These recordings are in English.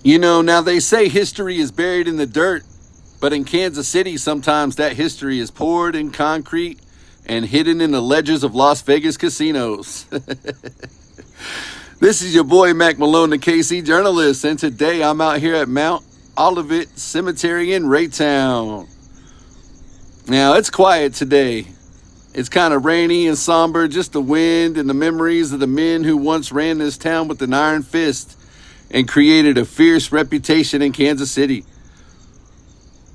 You know, now they say history is buried in the dirt, but in Kansas City, sometimes that history is poured in concrete and hidden in the ledgers of Las Vegas casinos. This is your boy Mack Malone, the KC journalist, and today I'm out here at Mount Olivet Cemetery in Raytown. Now, it's quiet today. It's kind of rainy and somber, just the wind and the memories of the men who once ran this town with an iron fist and created a fierce reputation in Kansas City.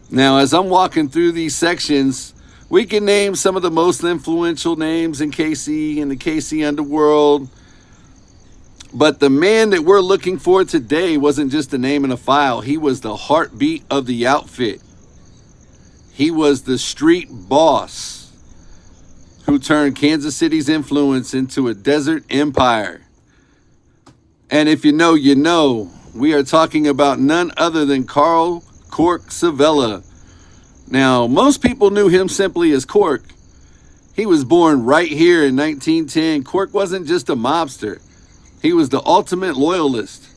Now, as I'm walking through these sections, we can name some of the most influential names in KC and the KC underworld. But the man that we're looking for today wasn't just a name in a file. He was the heartbeat of the outfit. He was the street boss who turned Kansas City's influence into a desert empire. And if you know, you know. We are talking about none other than Cork Civella. Now, most people knew him simply as Cork. He was born right here in 1910. Cork wasn't just a mobster. He was the ultimate loyalist.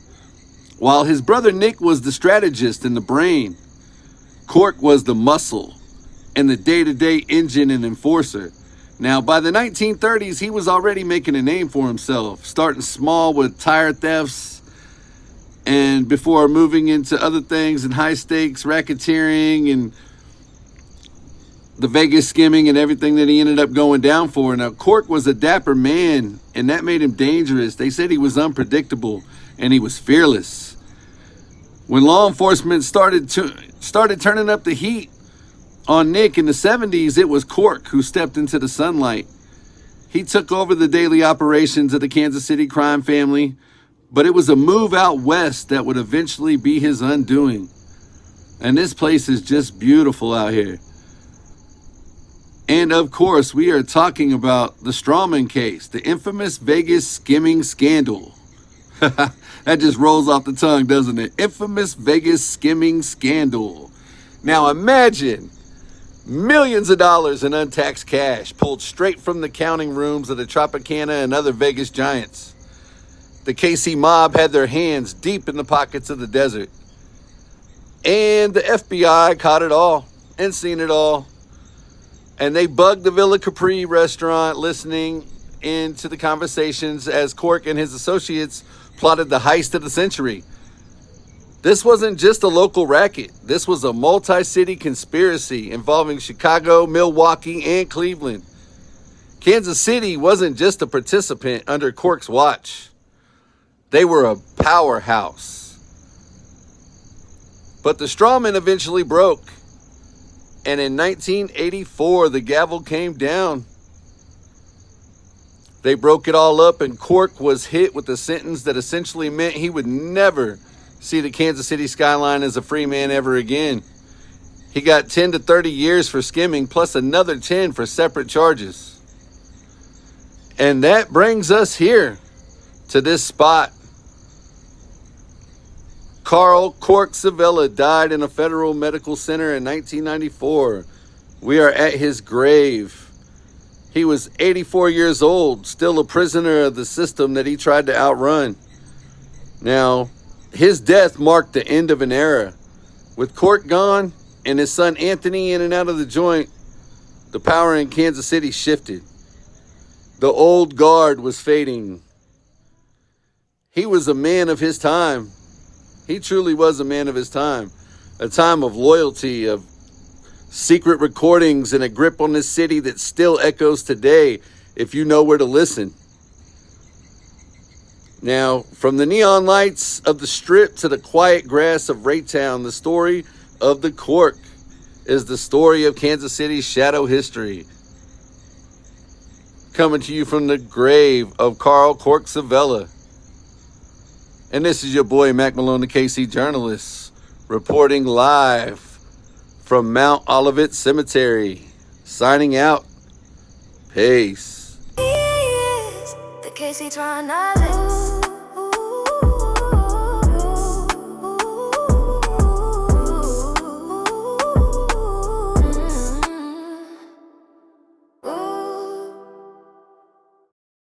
While his brother Nick was the strategist and the brain, Cork was the muscle and the day-to-day engine and enforcer. Now, by the 1930s, he was already making a name for himself, starting small with tire thefts and before moving into other things and high-stakes racketeering and the Vegas skimming and everything that he ended up going down for. Now, Cork was a dapper man, and that made him dangerous. They said he was unpredictable, and he was fearless. When law enforcement started turning up the heat on Nick in the 70s, it was Cork who stepped into the sunlight. He took over the daily operations of the Kansas City crime family, but it was a move out west that would eventually be his undoing. And this place is just beautiful out here. And of course, we are talking about the Strawman case, the infamous Vegas skimming scandal. That just rolls off the tongue, doesn't it? Infamous Vegas skimming scandal. Now imagine millions of dollars in untaxed cash pulled straight from the counting rooms of the Tropicana and other Vegas giants. The KC mob had their hands deep in the pockets of the desert. And the FBI caught it all and seen it all. And they bugged the Villa Capri restaurant, listening into the conversations as Cork and his associates plotted the heist of the century. This wasn't just a local racket. This was a multi-city conspiracy involving Chicago, Milwaukee, and Cleveland. Kansas City wasn't just a participant under Cork's watch. They were a powerhouse. But the Strawman eventually broke. And in 1984, the gavel came down. They broke it all up, and Cork was hit with a sentence that essentially meant he would never see the Kansas City skyline as a free man ever again. He got 10 to 30 years for skimming, plus another 10 for separate charges. And that brings us here to this spot. Cork Civella died in a federal medical center in 1994. We are at his grave. He was 84 years old, still a prisoner of the system that he tried to outrun. Now, his death marked the end of an era. With Cork gone and his son Anthony in and out of the joint, the power in Kansas City shifted. The old guard was fading. He was a man of his time. He truly was a man of his time. A time of loyalty, of secret recordings, and a grip on this city that still echoes today if you know where to listen. Now, from the neon lights of the Strip to the quiet grass of Raytown, the story of the Cork is the story of Kansas City's shadow history. Coming to you from the grave of Cork Civella. And this is your boy, Mack Malone, the KC journalist, reporting live from Mount Olivet Cemetery. Signing out. Peace. The KC trying